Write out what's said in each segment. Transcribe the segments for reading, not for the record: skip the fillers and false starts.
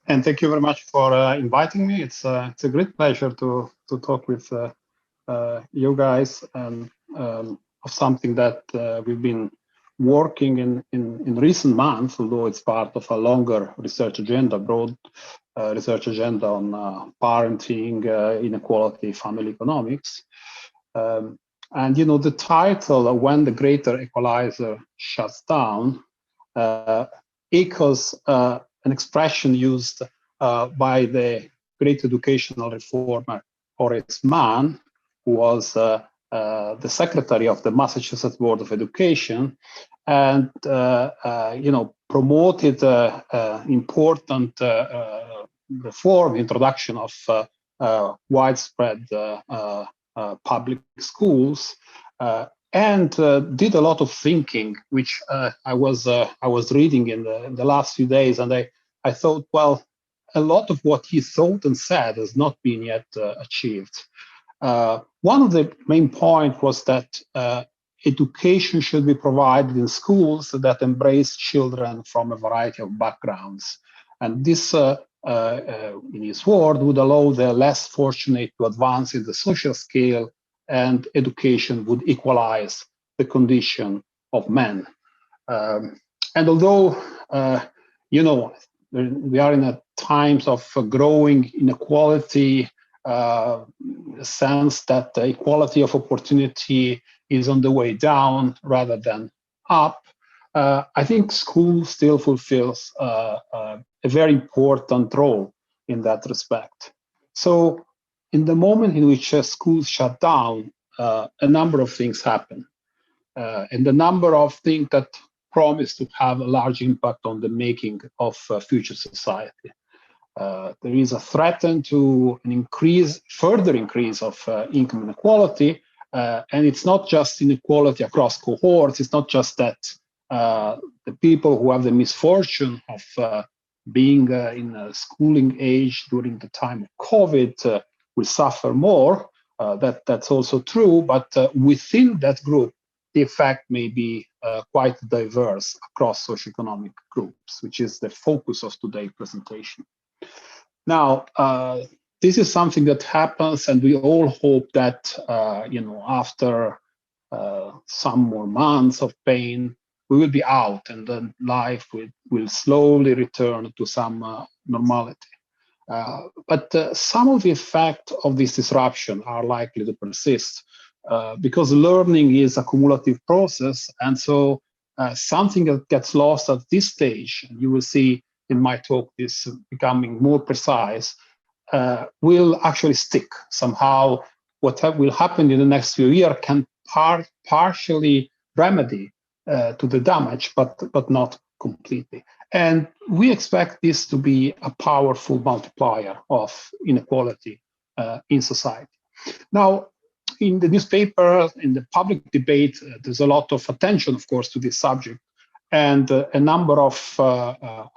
And thank you very much for inviting me. It's a great pleasure to talk with you guys and of something that we've been working in recent months, although it's part of a longer research agenda, broad research agenda on parenting, inequality, family economics. And you know, the title, When the Greater Equalizer Shuts Down, echoes an expression used by the great educational reformer Horace Mann, who was the secretary of the Massachusetts Board of Education, and you know, promoted important reform, introduction of widespread public schools, and did a lot of thinking, which I was reading in the last few days, and I thought, well, a lot of what he thought and said has not been yet achieved. One of the main points was that education should be provided in schools that embrace children from a variety of backgrounds, and this, in his word, would allow the less fortunate to advance in the social scale, and education would equalize the condition of men. And although, you know, we are in a times of growing inequality, sense that the equality of opportunity is on the way down rather than up, I think school still fulfills a very important role in that respect. So in the moment in which schools shut down, a number of things happen. And the number of things that promise to have a large impact on the making of future society. There is a threat to an further increase of income inequality. And it's not just inequality across cohorts. It's not just that the people who have the misfortune of being in a schooling age during the time of COVID will suffer more. That's also true, but within that group, the effect may be quite diverse across socioeconomic groups, which is the focus of today's presentation. Now, this is something that happens, and we all hope that, you know, after some more months of pain, we will be out, and then life will slowly return to some normality. But some of the effects of this disruption are likely to persist because learning is a cumulative process. And so something that gets lost at this stage, and you will see in my talk this becoming more precise, will actually stick. Somehow what will happen in the next few years can partially remedy to the damage, but not completely. And we expect this to be a powerful multiplier of inequality in society. Now, in the newspaper, in the public debate, there's a lot of attention, of course, to this subject. And a number of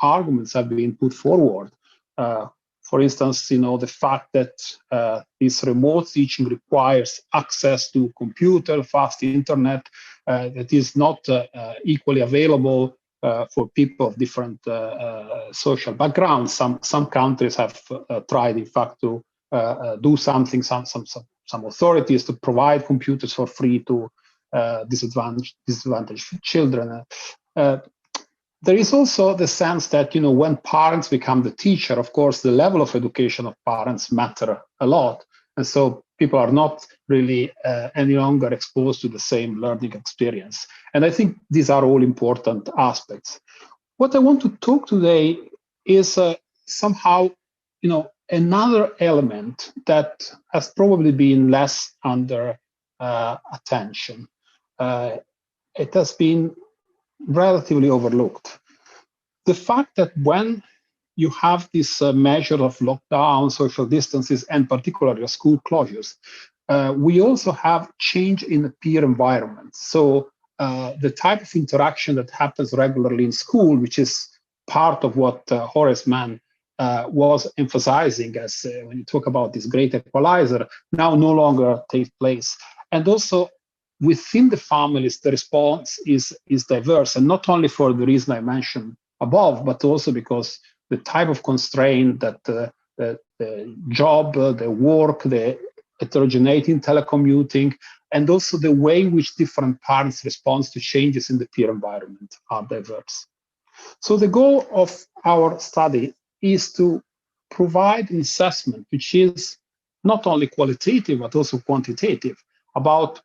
arguments have been put forward. For instance, you know, the fact that this remote teaching requires access to computer, fast internet, that is not equally available for people of different social backgrounds. Some countries have tried, in fact, to do something. Some authorities to provide computers for free to disadvantaged children. There is also the sense that, you know, when parents become the teacher, of course, the level of education of parents matter a lot. And so people are not really any longer exposed to the same learning experience. And I think these are all important aspects. What I want to talk today is somehow, you know, another element that has probably been less under attention. It has been relatively overlooked. The fact that when you have this measure of lockdown, social distances, and particularly school closures, we also have change in the peer environment. So the type of interaction that happens regularly in school, which is part of what Horace Mann was emphasizing as when you talk about this great equalizer, now no longer takes place. And also within the families, the response is diverse, and not only for the reason I mentioned above, but also because the type of constraint that the job, the work, the heterogeneity in telecommuting, and also the way in which different parents respond to changes in the peer environment are diverse. So the goal of our study is to provide an assessment which is not only qualitative, but also quantitative about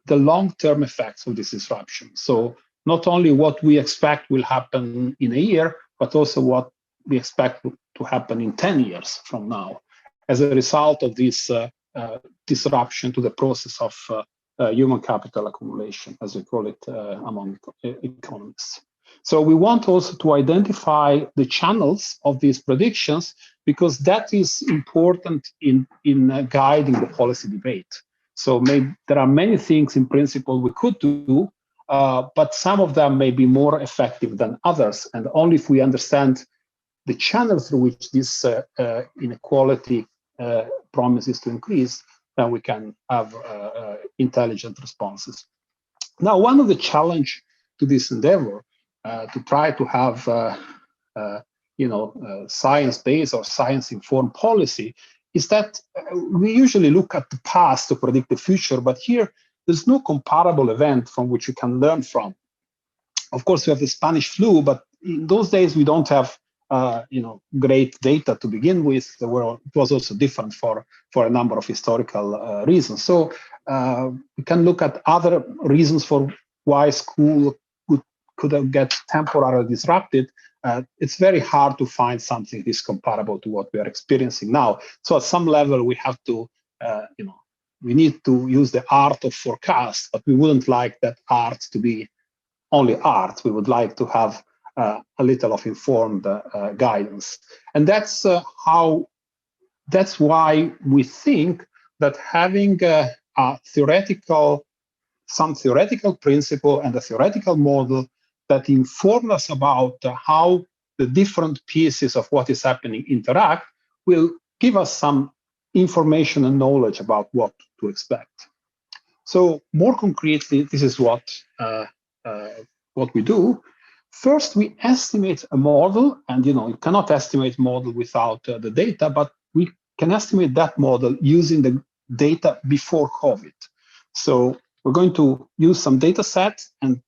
the long-term effects of this disruption. So not only what we expect will happen in a year, but also what we expect to happen in 10 years from now as a result of this disruption to the process of human capital accumulation, as we call it among economists. So we want also to identify the channels of these predictions, because that is important in guiding the policy debate. So there are many things in principle we could do, but some of them may be more effective than others. And only if we understand the channels through which this inequality promises to increase, then we can have intelligent responses. Now, one of the challenges to this endeavor to try to have science-based or science-informed policy is that we usually look at the past to predict the future, but here there's no comparable event from which we can learn from. Of course, we have the Spanish flu, but in those days we don't have great data to begin with. It was also different for a number of historical reasons. So we can look at other reasons for why school could get temporarily disrupted. It's very hard to find something this comparable to what we are experiencing now. So at some level, we have to, we need to use the art of forecast, but we wouldn't like that art to be only art. We would like to have a little of informed guidance. And that's why we think that having some theoretical principle and a theoretical model that inform us about how the different pieces of what is happening interact will give us some information and knowledge about what to expect. So more concretely, this is what we do. First, we estimate a model, and you cannot estimate model without the data, but we can estimate that model using the data before COVID. So we're going to use some data sets and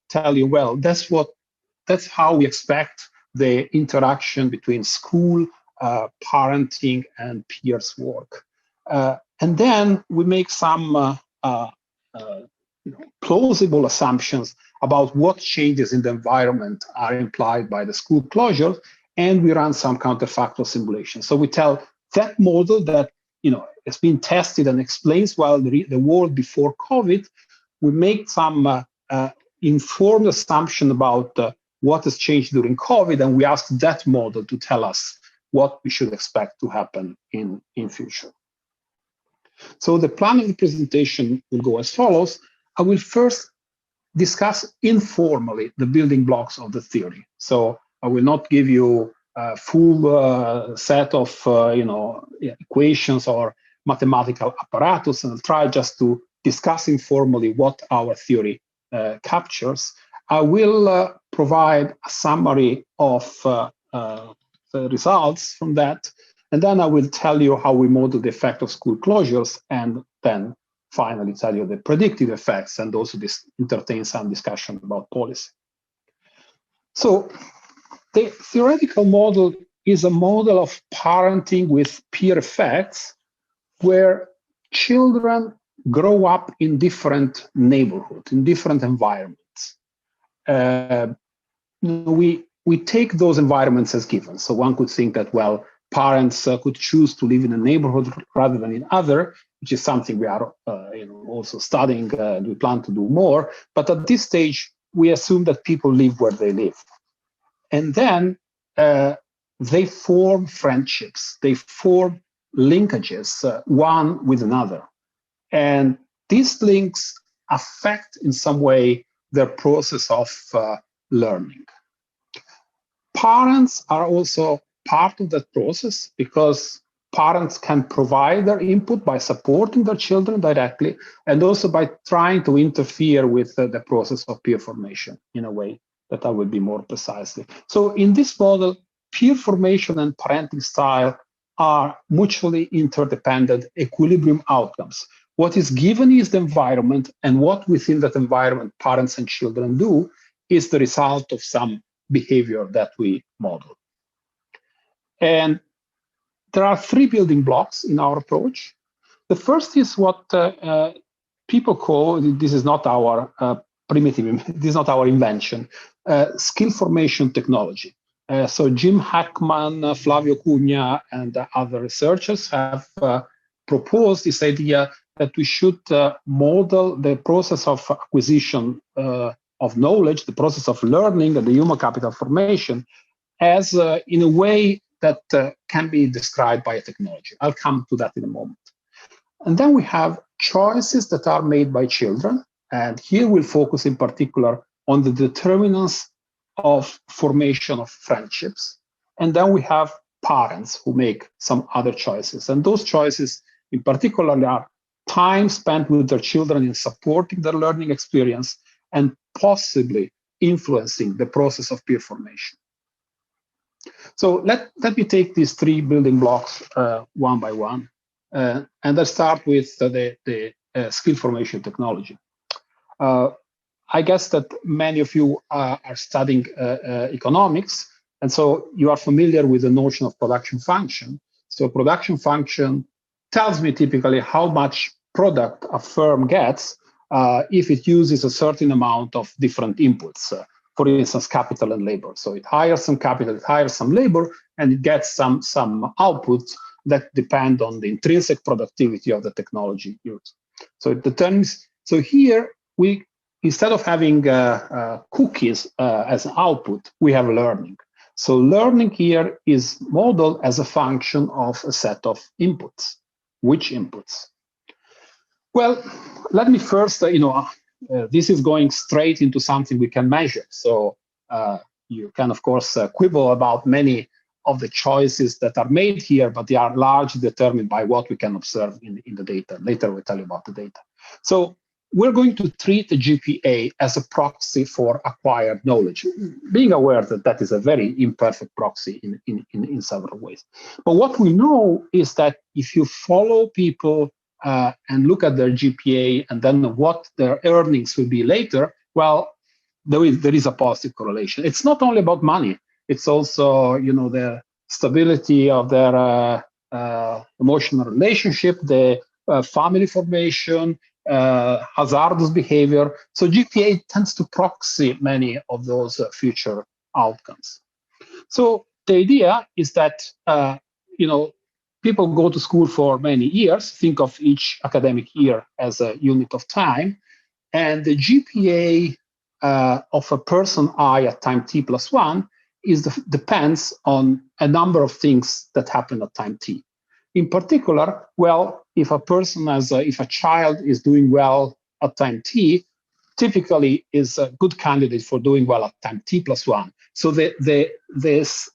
tell you, well, that's how we expect the interaction between school, parenting, and peers work. And then we make some plausible assumptions about what changes in the environment are implied by the school closure, and we run some counterfactual simulations. So we tell that model that has been tested and explains well the world before COVID. We make some informed assumption about what has changed during COVID, and we ask that model to tell us what we should expect to happen in future. So the plan of the presentation will go as follows. I will first discuss informally the building blocks of the theory. So I will not give you a full set of equations or mathematical apparatus, and I'll try just to discuss informally what our theory captures. I will provide a summary of the results from that, and then I will tell you how we model the effect of school closures, and then finally tell you the predicted effects, and also entertain some discussion about policy. So the theoretical model is a model of parenting with peer effects, where children grow up in different neighborhoods, in different environments. We take those environments as given. So one could think that, well, parents could choose to live in a neighborhood rather than in other, which is something we are also studying, and we plan to do more. But at this stage, we assume that people live where they live. And then they form friendships, they form linkages, one with another. And these links affect in some way their process of learning. Parents are also part of that process, because parents can provide their input by supporting their children directly, and also by trying to interfere with the process of peer formation in a way that I will be more precisely. So in this model, peer formation and parenting style are mutually interdependent equilibrium outcomes. What is given is the environment, and what within that environment parents and children do is the result of some behavior that we model. And there are three building blocks in our approach. The first is what people call, this is not our primitive, this is not our invention, skill formation technology. So Jim Hackman, Flavio Cunha, and other researchers have proposed this idea that we should model the process of acquisition of knowledge, the process of learning, and the human capital formation as in a way that can be described by a technology. I'll come to that in a moment. And then we have choices that are made by children. And here we'll focus in particular on the determinants of formation of friendships. And then we have parents who make some other choices. And those choices in particular are time spent with their children in supporting their learning experience and possibly influencing the process of peer formation. So let me take these three building blocks one by one. And I'll start with the skill formation technology. I guess that many of you are studying economics, and so you are familiar with the notion of production function. So production function tells me typically how much product a firm gets if it uses a certain amount of different inputs. For instance, capital and labor. So it hires some capital, it hires some labor, and it gets some outputs that depend on the intrinsic productivity of the technology used. So it determines. So here we, instead of having cookies as an output, we have learning. So learning here is modeled as a function of a set of inputs. Which inputs? Well, let me first, this is going straight into something we can measure. So you can, of course, quibble about many of the choices that are made here, but they are largely determined by what we can observe in the data. Later, we'll tell you about the data. So we're going to treat the GPA as a proxy for acquired knowledge, being aware that that is a very imperfect proxy in several ways. But what we know is that if you follow people and look at their GPA and then what their earnings will be later, well, there is a positive correlation. It's not only about money. It's also, the stability of their emotional relationship, the family formation, hazardous behavior. So GPA tends to proxy many of those future outcomes. So the idea is that, people go to school for many years, think of each academic year as a unit of time, and the GPA of a person I at time t plus 1 depends on a number of things that happen at time t. In particular, well, if a child is doing well at time t, typically is a good candidate for doing well at time t plus 1. So the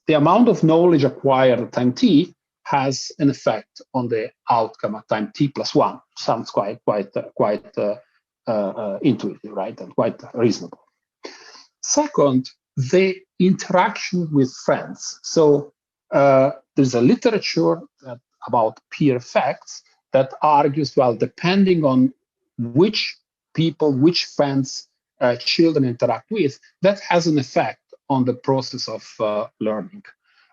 amount of knowledge acquired at time t has an effect on the outcome at time t plus 1. Sounds quite intuitive, right, and quite reasonable. Second, the interaction with friends. So there's a literature about peer effects that argues, well, depending on which people, which friends children interact with, that has an effect on the process of learning.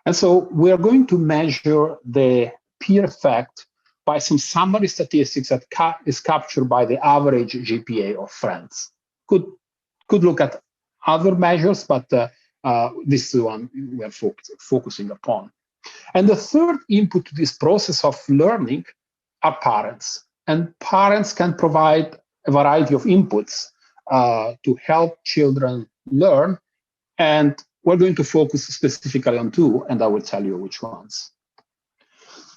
And so we are going to measure the peer effect by some summary statistics that is captured by the average GPA of friends. Could look at other measures, but this is the one we are focusing upon. And the third input to this process of learning are parents. And parents can provide a variety of inputs to help children learn. And we're going to focus specifically on two, and I will tell you which ones.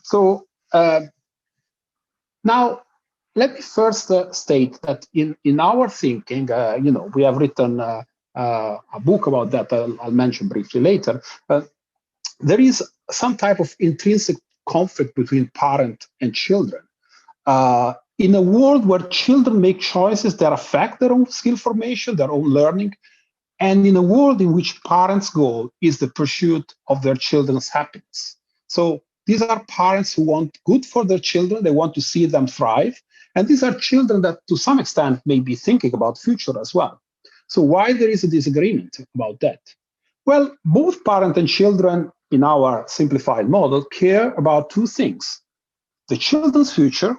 So now, let me first state that in our thinking, we have written a book about that I'll mention briefly later. There is some type of intrinsic conflict between parent and children. In a world where children make choices that affect their own skill formation, their own learning, and in a world in which parents' goal is the pursuit of their children's happiness. So these are parents who want good for their children, they want to see them thrive, and these are children that to some extent may be thinking about future as well. So why there is a disagreement about that? Well, both parent and children in our simplified model care about two things: the children's future,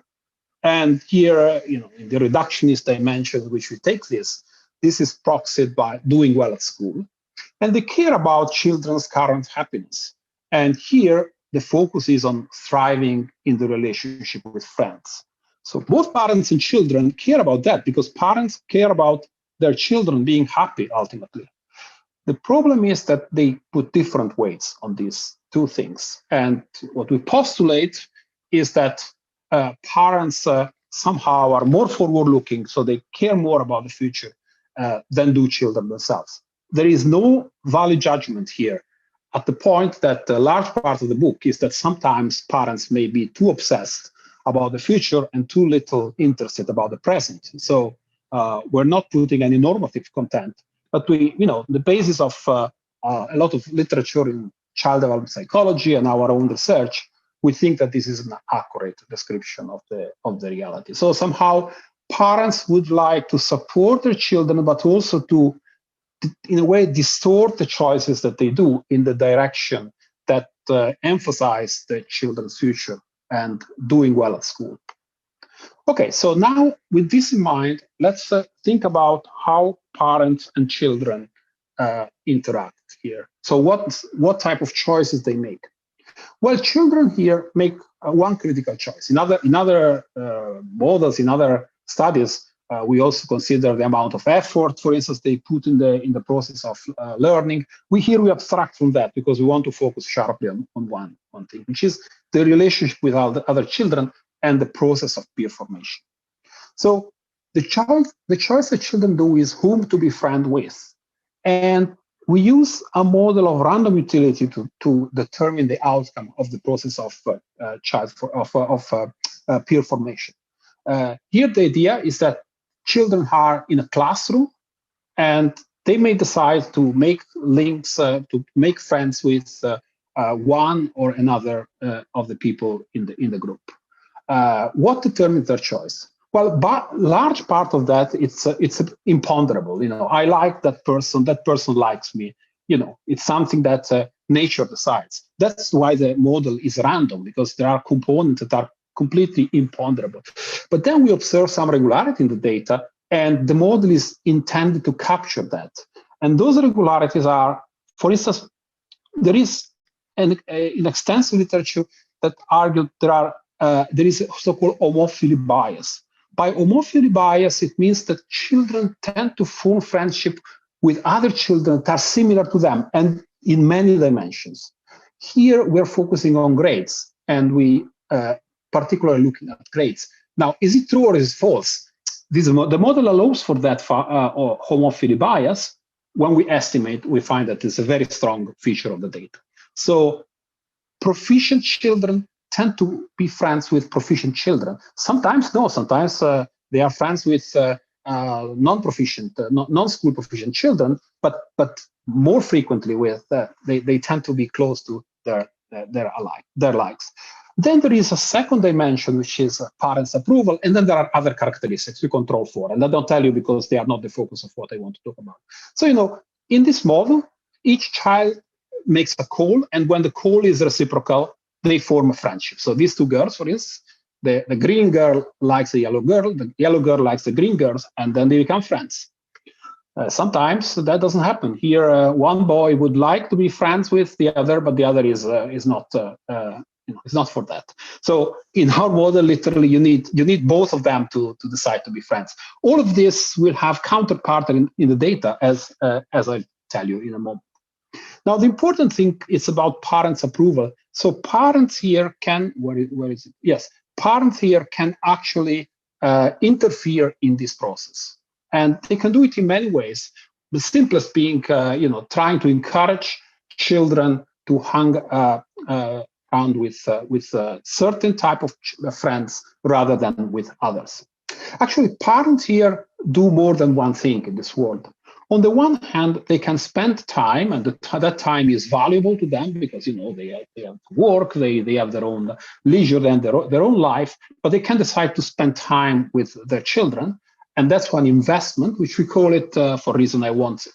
and here, in the reductionist dimension, which we take this is proxied by doing well at school, and they care about children's current happiness. And here, the focus is on thriving in the relationship with friends. So both parents and children care about that because parents care about their children being happy ultimately. The problem is that they put different weights on these two things. And what we postulate is that parents somehow are more forward-looking, so they care more about the future than do children themselves. There is no value judgment here, at the point that a large part of the book is that sometimes parents may be too obsessed about the future and too little interested about the present. So we're not putting any normative content, but the basis of a lot of literature in child development psychology and our own research, we think that this is an accurate description of the reality. So somehow parents would like to support their children, but also to, in a way, distort the choices that they do in the direction that emphasize the children's future and doing well at school. Okay, so now with this in mind, let's think about how parents and children interact here. So what type of choices they make? Well, children here make one critical choice. In other models, in other studies, we also consider the amount of effort, for instance, they put in the process of learning. We abstract from that because we want to focus sharply on one thing, which is the relationship with other children and the process of peer formation. So the choice that children do is whom to be friend with, and we use a model of random utility to determine the outcome of the process of peer formation. Here, the idea is that children are in a classroom, and they may decide to make links, to make friends with one or another of the people in the group. What determines their choice? Well, but large part of that, it's imponderable. I like that person likes me. It's something that nature decides. That's why the model is random, because there are components that are completely imponderable. But then we observe some regularity in the data, and the model is intended to capture that. And those regularities are, for instance, there is an extensive literature that argued there is a so-called homophily bias. By homophily bias, it means that children tend to form friendship with other children that are similar to them and in many dimensions. Here, we're focusing on grades, and we particularly looking at grades. Now, is it true or is it false? The model allows for that homophily bias. When we estimate, we find that it's a very strong feature of the data. So proficient children tend to be friends with proficient children. Sometimes no, sometimes they are friends with non-proficient, non-school proficient children, but more frequently with they tend to be close to their likes. Then there is a second dimension, which is parents' approval, and then there are other characteristics we control for, and I don't tell you because they are not the focus of what I want to talk about. So in this model, each child makes a call, and when the call is reciprocal, they form a friendship. So these two girls, for instance, the green girl likes the yellow girl likes the green girls, and then they become friends. Sometimes that doesn't happen. Here, one boy would like to be friends with the other, but the other is not. It's not for that. So in our model, literally, you need both of them to decide to be friends. All of this will have counterpart in the data, as I tell you in a moment. Now, the important thing is about parents' approval. So parents here can, where is it? Yes, parents here can actually interfere in this process. And they can do it in many ways. The simplest being, trying to encourage children to hang around with certain type of friends rather than with others. Actually, parents here do more than one thing in this world. On the one hand, they can spend time, and that time is valuable to them because they have work, they have their own leisure and their own life, but they can decide to spend time with their children, and that's one investment, which we call it for a reason I won't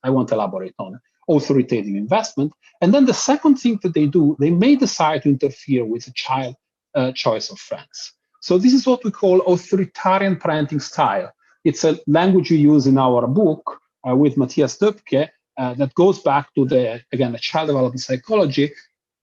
elaborate on, authoritarian investment. And then the second thing that they do, they may decide to interfere with a child choice of friends. So this is what we call authoritarian parenting style. It's a language we use in our book with Matthias Döpke that goes back to the child development psychology.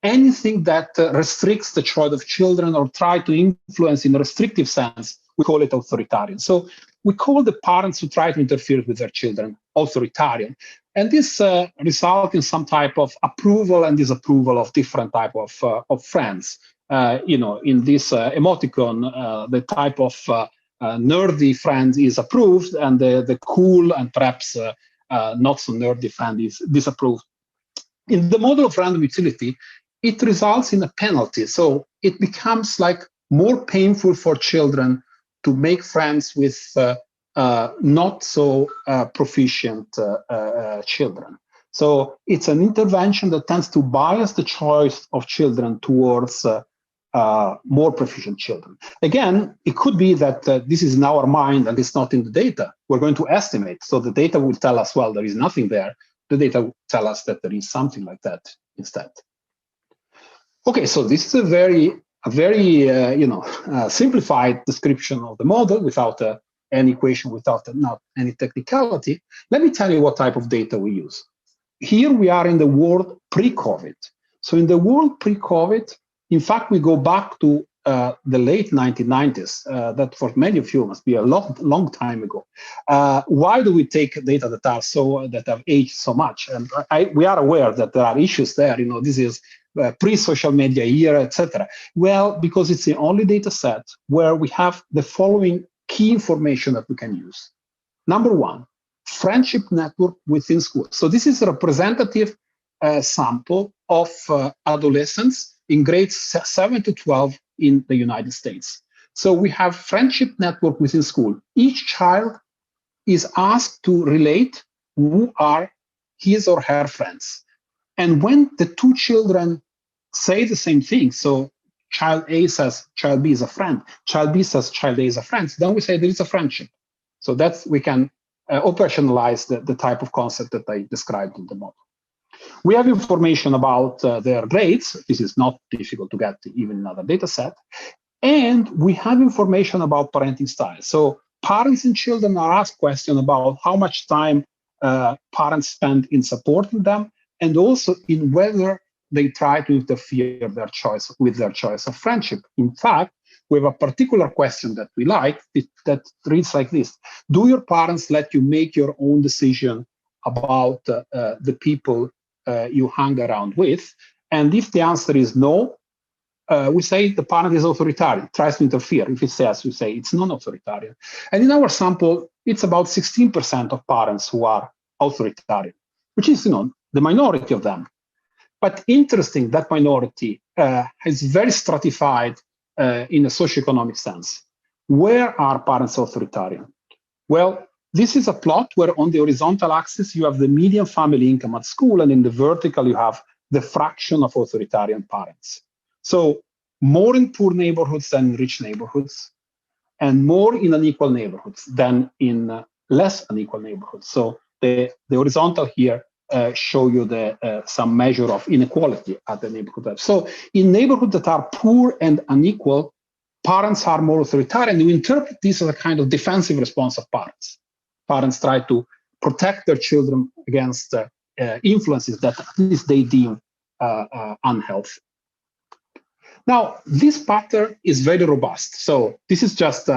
Anything that restricts the choice of children or try to influence in a restrictive sense, we call it authoritarian. So we call the parents who try to interfere with their children authoritarian. And this results in some type of approval and disapproval of different type of friends. In this emoticon, the type of nerdy friend is approved, and the cool and perhaps not so nerdy friend is disapproved. In the model of random utility, it results in a penalty. So it becomes like more painful for children to make friends with not so proficient children. So it's an intervention that tends to bias the choice of children towards more proficient children. Again, it could be that this is in our mind and it's not in the data. We're going to estimate. So the data will tell us, well, there is nothing there. The data will tell us that there is something like that instead. Okay, so this is a very simplified description of the model without any equation, without not any technicality. Let me tell you what type of data we use. Here we are in the world pre-COVID. So in the world pre-COVID, in fact, we go back to the late 1990s. That for many of you must be a long time ago. Why do we take data that have aged so much? And we are aware that there are issues there. This is pre-social media era, etc. Well, because it's the only data set where we have the following key information that we can use. Number one, friendship network within school. So this is a representative sample of adolescents in grades 7 to 12 in the United States. So we have friendship network within school. Each child is asked to relate who are his or her friends. And when the two children say the same thing, so child A says child B is a friend, child B says child A is a friend, then we say there is a friendship. So we can operationalize the type of concept that I described in the model. We have information about their grades. This is not difficult to get even in other data set. And we have information about parenting style. So parents and children are asked questions about how much time parents spend in supporting them, and also in whether they try to interfere with their choice of friendship. In fact, we have a particular question that we like that reads like this. Do your parents let you make your own decision about the people you hang around with? And if the answer is no, we say the parent is authoritarian, tries to interfere. If it says, we say it's non-authoritarian. And in our sample, it's about 16% of parents who are authoritarian, which is the minority of them. But interesting, that minority is very stratified in a socioeconomic sense. Where are parents authoritarian? Well, this is a plot where on the horizontal axis, you have the median family income at school, and in the vertical, you have the fraction of authoritarian parents. So more in poor neighborhoods than in rich neighborhoods, and more in unequal neighborhoods than in less unequal neighborhoods. So the horizontal here show you some measure of inequality at the neighborhood level. So in neighborhoods that are poor and unequal, parents are more authoritarian. We interpret this as a kind of defensive response of parents. Parents try to protect their children against influences that at least they deem unhealthy. Now, this pattern is very robust. So this is just,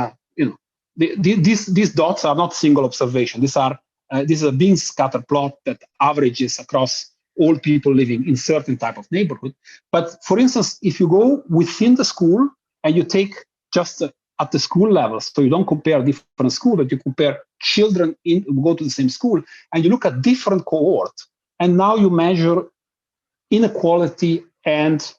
these dots are not single observation. This is a bean scatter plot that averages across all people living in certain type of neighborhood. But for instance, if you go within the school and you take just at the school level, so you don't compare different schools, but you compare children who go to the same school, and you look at different cohorts, and now you measure inequality and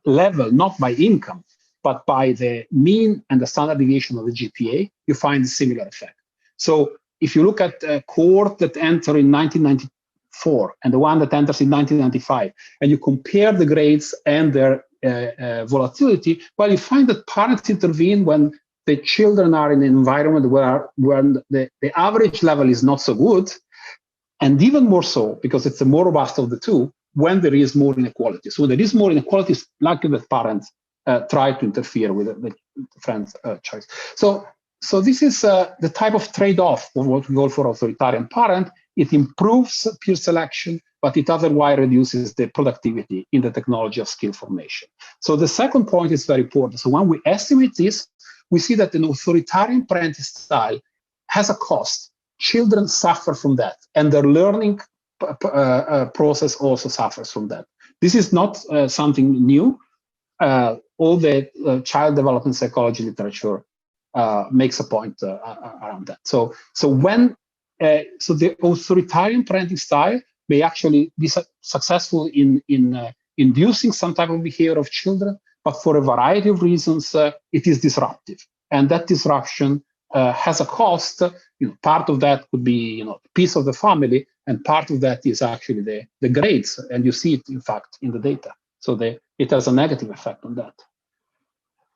level, not by income, but by the mean and the standard deviation of the GPA, you find a similar effect. So if you look at a cohort that entered in 1994 and the one that enters in 1995, and you compare the grades and their volatility, well, you find that parents intervene when the children are in an environment where the average level is not so good, and even more so, because it's the more robust of the two, when there is more inequality. So there is more inequality, it's likely that parents try to interfere with the friend's choice. So this is the type of trade-off of what we call for authoritarian parent. It improves peer selection, but it otherwise reduces the productivity in the technology of skill formation. So the second point is very important. So when we estimate this, we see that an authoritarian parenting style has a cost. Children suffer from that, and their learning process also suffers from that. This is not something new. All the child development psychology literature makes a point around that. So the authoritarian parenting style may actually be successful in inducing some type of behavior of children, but for a variety of reasons, it is disruptive, and that disruption has a cost. Part of that could be the peace of the family, and part of that is actually the grades, and you see it in fact in the data. So it has a negative effect on that.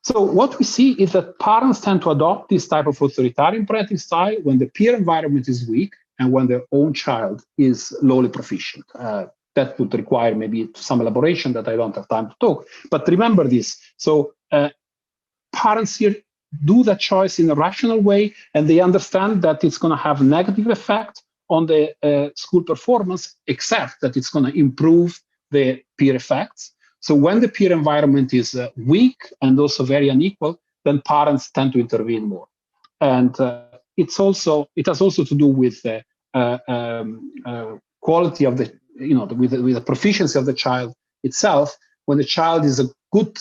So what we see is that parents tend to adopt this type of authoritarian parenting style when the peer environment is weak and when their own child is lowly proficient. That would require maybe some elaboration that I don't have time to talk. But remember this. So parents here do that choice in a rational way, and they understand that it's going to have a negative effect on the school performance, except that it's going to improve the peer effects. So when the peer environment is weak and also very unequal, then parents tend to intervene more. And it has also to do with the quality of the, with the proficiency of the child itself. When the child is a good,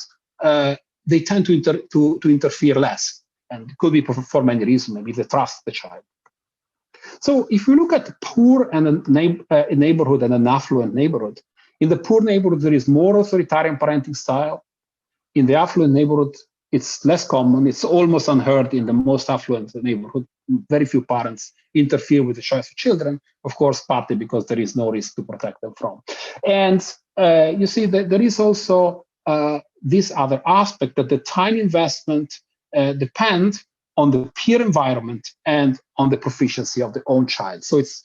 they tend to interfere less, and it could be for many reasons. Maybe they trust the child. So if we look at poor and a neighborhood and an affluent neighborhood, in the poor neighborhood, there is more authoritarian parenting style. In the affluent neighborhood, it's less common. It's almost unheard in the most affluent neighborhood. Very few parents interfere with the choice of children, of course, partly because there is no risk to protect them from. And you see that there is also this other aspect that the time investment depends on the peer environment and on the proficiency of the own child. So it's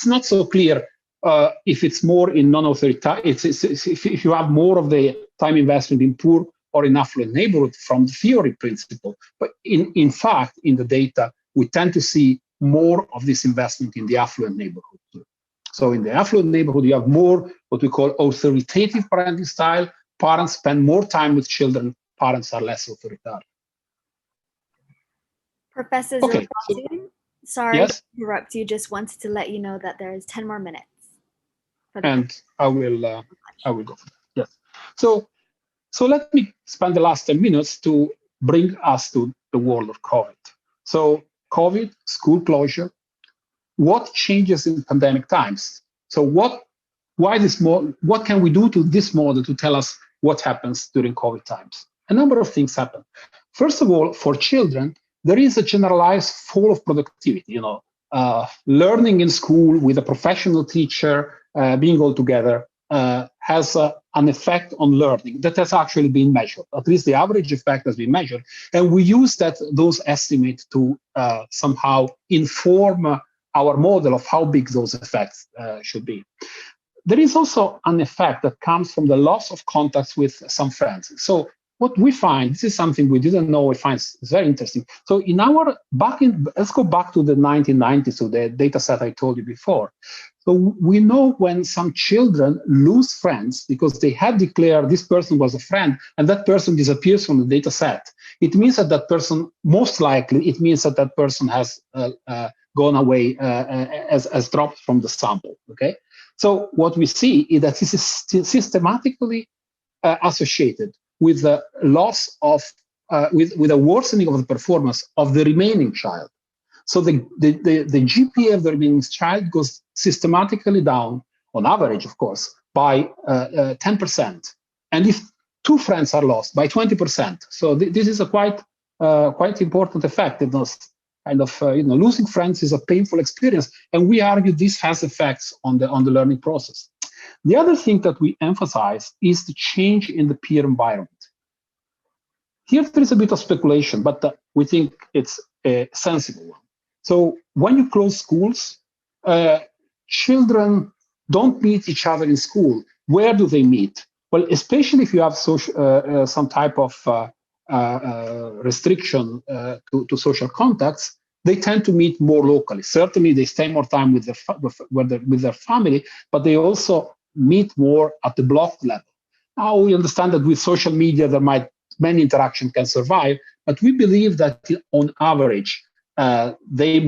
not so clear if it's more in non-authoritarian, if you have more of the time investment in poor or in affluent neighborhood from the theory principle. But in fact, in the data, we tend to see more of this investment in the affluent neighborhood. So in the affluent neighborhood, you have more what we call authoritative parenting style. Parents spend more time with children. Parents are less authoritarian. Professor Zilibotti, sorry to interrupt you. Just wanted to let you know that there is 10 more minutes. And I will go for that. Yes. So let me spend the last 10 minutes to bring us to the world of COVID. So COVID, school closure, what changes in pandemic times? So what can we do to this model to tell us what happens during COVID times? A number of things happen. First of all, for children, there is a generalized fall of productivity. Learning in school with a professional teacher, being all together, has an effect on learning that has actually been measured. At least the average effect has been measured, and we use those estimates to somehow inform our model of how big those effects should be. There is also an effect that comes from the loss of contacts with some friends. So what we find, this is something we didn't know, we find it's very interesting. So let's go back to the 1990s, so the data set I told you before. So we know when some children lose friends because they had declared this person was a friend and that person disappears from the data set, it means that person, most likely, it means that person has gone away, as dropped from the sample, okay? So what we see is that this is systematically associated with the loss of, with a worsening of the performance of the remaining child. So the GPA of the remaining child goes systematically down, on average, of course, by 10%. And if two friends are lost, by 20%. So this is a quite important effect in those kind of losing friends is a painful experience, and we argue this has effects on the learning process. The other thing that we emphasize is the change in the peer environment. Here there is a bit of speculation, but we think it's a sensible one. So when you close schools, children don't meet each other in school. Where do they meet? Well, especially if you have some type of restriction to social contacts, they tend to meet more locally. Certainly, they stay more time with their family, but they also meet more at the block level. Now, we understand that with social media, many interactions can survive, but we believe that on average, they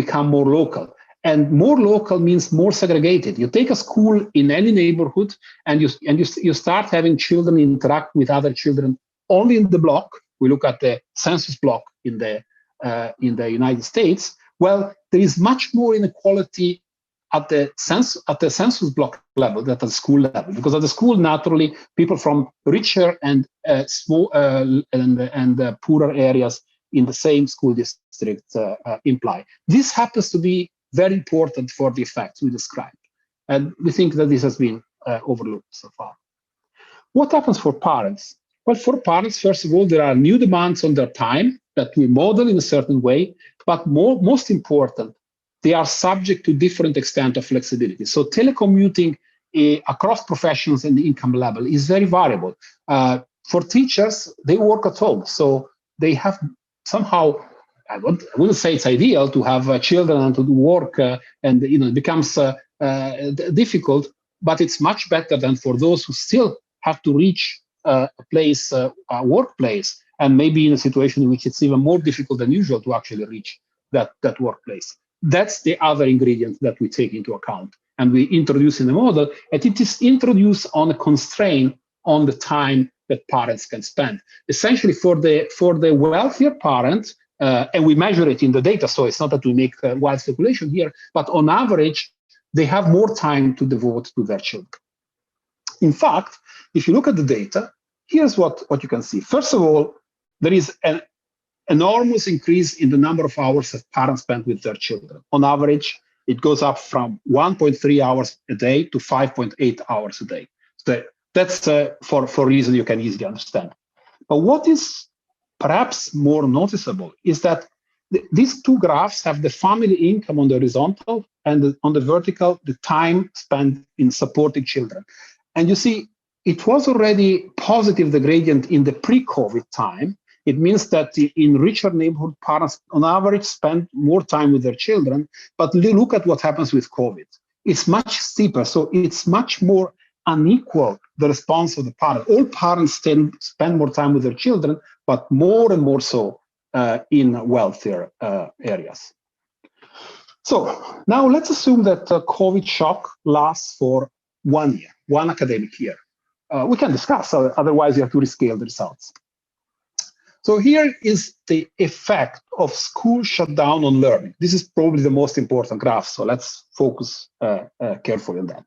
become more local. And more local means more segregated. You take a school in any neighborhood, and you start having children interact with other children only in the block. We look at the census block in the United States. Well, there is much more inequality at the census block level than at the school level, because at the school, naturally, people from richer and small and poorer areas in the same school district imply. This happens to be very important for the effects we described, and we think that this has been overlooked so far. What happens for parents? Well, for parents, first of all, there are new demands on their time that we model in a certain way, but most important, they are subject to different extent of flexibility. So telecommuting across professions and income level is very variable. For teachers, they work at home, so they have somehow, I wouldn't say it's ideal to have children and to do work, and it becomes difficult, but it's much better than for those who still have to reach a workplace, and maybe in a situation in which it's even more difficult than usual to actually reach that workplace. That's the other ingredient that we take into account and we introduce in the model, and it is introduced on a constraint on the time that parents can spend. Essentially, for the wealthier parent, and we measure it in the data, so it's not that we make wild speculation here, but on average, they have more time to devote to their children. In fact, if you look at the data, here's what you can see. First of all, there is an enormous increase in the number of hours that parents spend with their children. On average, it goes up from 1.3 hours a day to 5.8 hours a day. So that's for a reason you can easily understand. But what is perhaps more noticeable is that these two graphs have the family income on the horizontal and on the vertical, the time spent in supporting children. And you see, it was already positive, the gradient, in the pre-COVID time. It means that in richer neighborhood, parents on average spend more time with their children, but look at what happens with COVID. It's much steeper, so it's much more unequal, the response of the parent. All parents spend more time with their children, but more and more so in wealthier areas. So now let's assume that COVID shock lasts for 1 year, one academic year. We can discuss, otherwise you have to rescale the results. So here is the effect of school shutdown on learning. This is probably the most important graph, so let's focus carefully on that.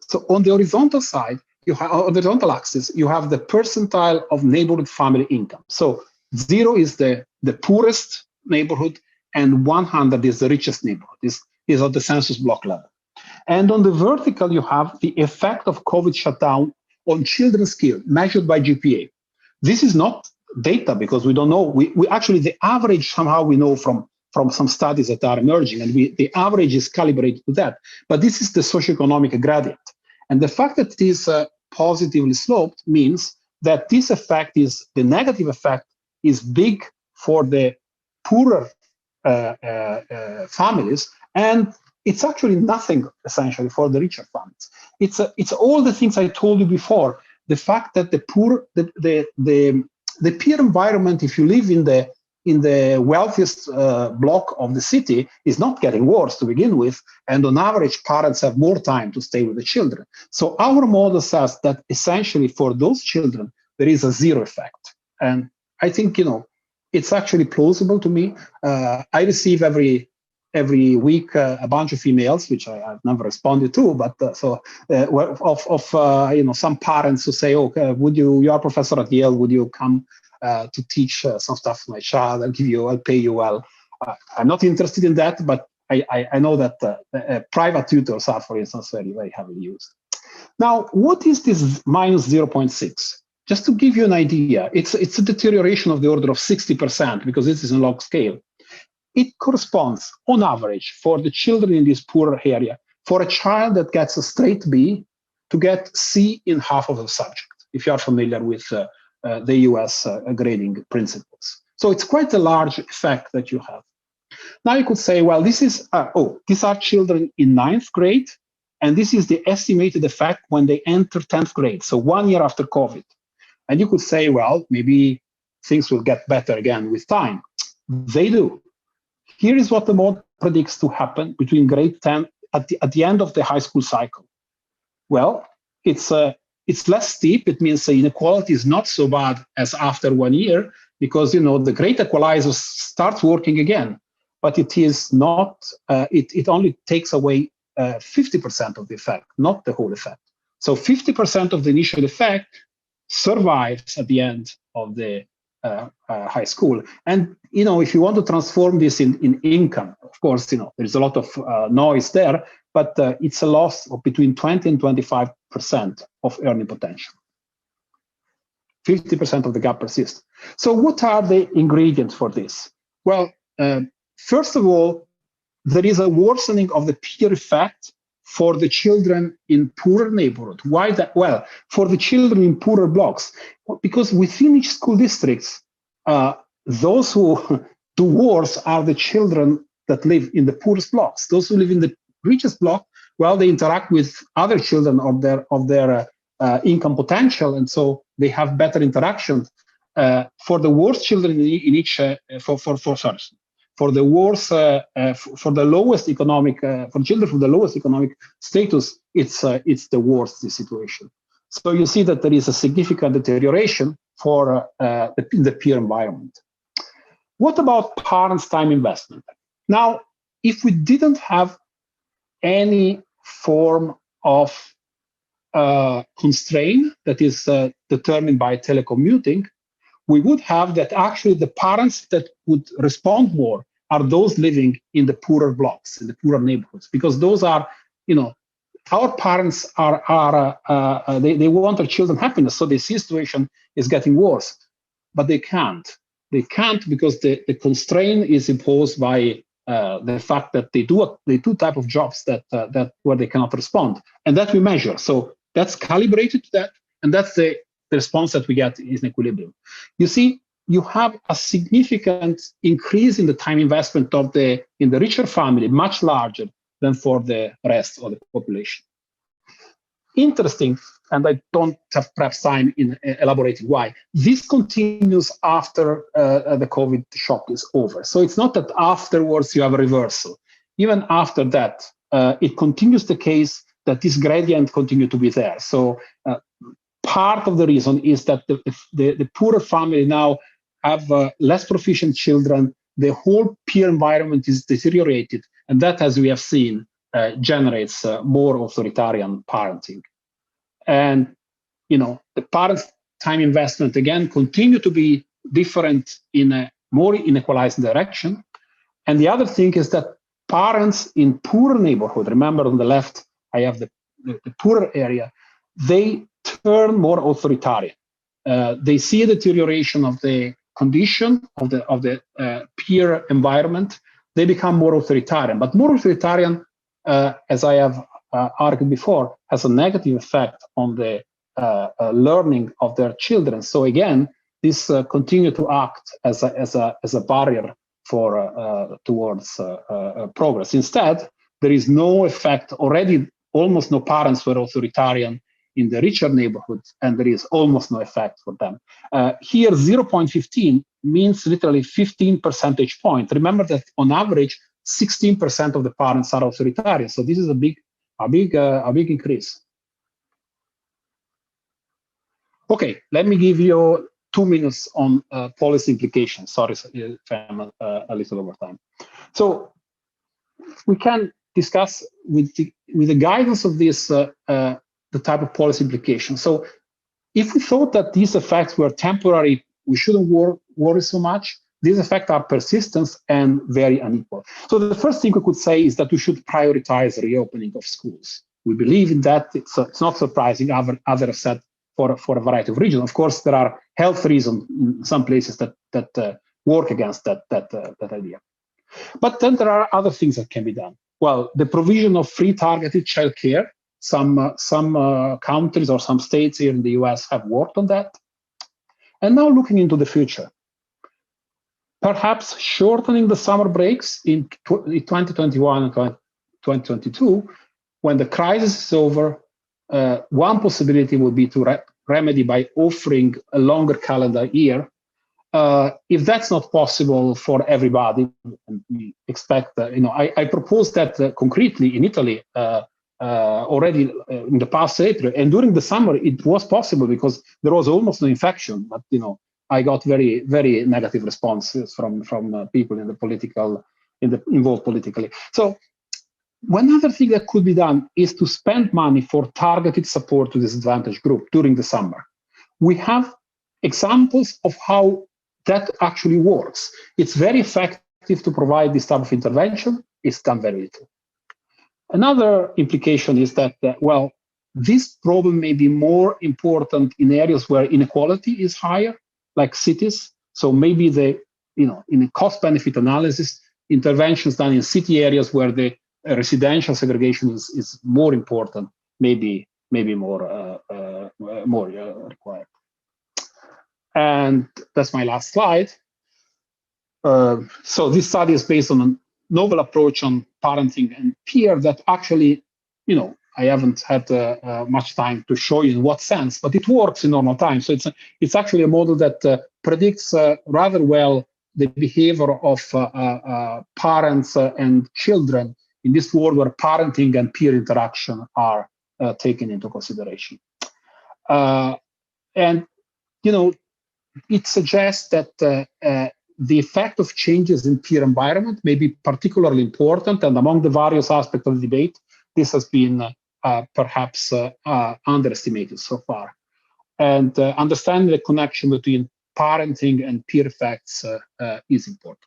So on the horizontal side, on the horizontal axis, you have the percentile of neighborhood family income. So 0 is the poorest neighborhood, and 100 is the richest neighborhood. This is at the census block level. And on the vertical, you have the effect of COVID shutdown on children's skill measured by GPA. This is not data because we don't know. We actually, the average somehow we know from some studies that are emerging, and the average is calibrated to that. But this is the socioeconomic gradient. And the fact that it is positively sloped means that this effect is, the negative effect is big for the poorer families, and it's actually nothing essentially for the richer families. It's all the things I told you before. The fact that the peer environment, if you live in the wealthiest block of the city, is not getting worse to begin with, and on average, parents have more time to stay with the children. So our model says that essentially for those children, there is a 0 effect, and I think it's actually plausible to me. I receive every week a bunch of emails, which I've never responded to, but of some parents who say, "Oh, you are a professor at Yale, would you come to teach some stuff to my child? I'll pay you well." I'm not interested in that, but I know that private tutors are, for instance, very, very heavily used. Now, what is this minus 0.6? Just to give you an idea, it's a deterioration of the order of 60% because this is in log scale. It corresponds, on average, for the children in this poorer area, for a child that gets a straight B to get C in half of the subject, if you are familiar with the US grading principles. So it's quite a large effect that you have. Now you could say, well, this is, these are children in 9th grade, and this is the estimated effect when they enter 10th grade, so 1 year after COVID. And you could say, well, maybe things will get better again with time. They do. Here is what the model predicts to happen between grade 10 at the end of the high school cycle. Well, it's less steep. It means the inequality is not so bad as after 1 year, because the great equalizer starts working again, but it is not. It only takes away 50% of the effect, not the whole effect. So 50% of the initial effect survives at the end of the high school. And if you want to transform this in income, of course, there's a lot of noise there, but it's a loss of between 20 and 25% of earning potential. 50% of the gap persists. So what are the ingredients for this? Well, first of all, there is a worsening of the peer effect for the children in poorer neighborhood. Why that? Well, for the children in poorer blocks, because within each school districts, those who do worse are the children that live in the poorest blocks. Those who live in the richest block, well, they interact with other children of their income potential, and so they have better interaction. For the worst children in each, for the worst, for the lowest economic, for children from the lowest economic status, it's the worst situation. So you see that there is a significant deterioration for the peer environment. What about parents' time investment? Now, if we didn't have any form of constraint that is determined by telecommuting, we would have that actually the parents that would respond more are those living in the poorer blocks, in the poorer neighborhoods, because those are, our parents they want their children happiness, so the situation is getting worse, but they can't. They can't because the constraint is imposed by the fact that they do type of jobs that where they cannot respond, and that we measure. So that's calibrated to that, and that's the response that we get is in equilibrium. You see, you have a significant increase in the time investment in the richer family, much larger than for the rest of the population. Interesting, and I don't have perhaps time in elaborating why. This continues after the COVID shock is over. So it's not that afterwards you have a reversal. Even after that, it continues the case that this gradient continue to be there. So part of the reason is that the poorer family now have less proficient children. The whole peer environment is deteriorated, and that, as we have seen, generates more authoritarian parenting. And the parents' time investment again continue to be different in a more inequalizing direction. And the other thing is that parents in poorer neighborhood, remember on the left I have the poorer area, they turn more authoritarian. They see a deterioration of the condition of the peer environment. They become more authoritarian, but more authoritarian, as I have argued before, has a negative effect on the learning of their children. So again, this continue to act as a barrier for towards progress. Instead, there is no effect. Already, almost no parents were authoritarian in the richer neighborhoods, and there is almost no effect for them. Here, 0.15 means literally 15 percentage points. Remember that on average, 16% of the parents are authoritarian. So this is a big increase. Okay, let me give you 2 minutes on policy implications. Sorry if I'm a little over time. So we can discuss with the guidance of this the type of policy implications. So if we thought that these effects were temporary, we shouldn't worry so much. these effects are persistent and very unequal. So the first thing we could say is that we should prioritize the reopening of schools. We believe in that. It's not surprising. Others said for a variety of reasons. Of course, there are health reasons in some places that work against that idea. But then there are other things that can be done. Well, the provision of free targeted childcare. Some countries or some states here in the US have worked on that. And now looking into the future, perhaps shortening the summer breaks in 2021 and 2022, when the crisis is over, one possibility would be to remedy by offering a longer calendar year. If that's not possible for everybody, we expect, I proposed that concretely in Italy already in the past April, and during the summer it was possible because there was almost no infection, but I got very, very negative responses from people involved politically. So one other thing that could be done is to spend money for targeted support to disadvantaged group during the summer. We have examples of how that actually works. It's very effective to provide this type of intervention. It's done very little. Another implication is that, this problem may be more important in areas where inequality is higher, like cities. So maybe in a cost-benefit analysis, interventions done in city areas where the residential segregation is more important, maybe more required. And that's my last slide. So this study is based on a novel approach on parenting and peer that actually, I haven't had much time to show you in what sense, but it works in normal time. So it's actually a model that predicts rather well the behavior of parents and children in this world where parenting and peer interaction are taken into consideration. And, it suggests that the effect of changes in peer environment may be particularly important, and among the various aspects of the debate, this has been perhaps underestimated so far. And understanding the connection between parenting and peer effects is important.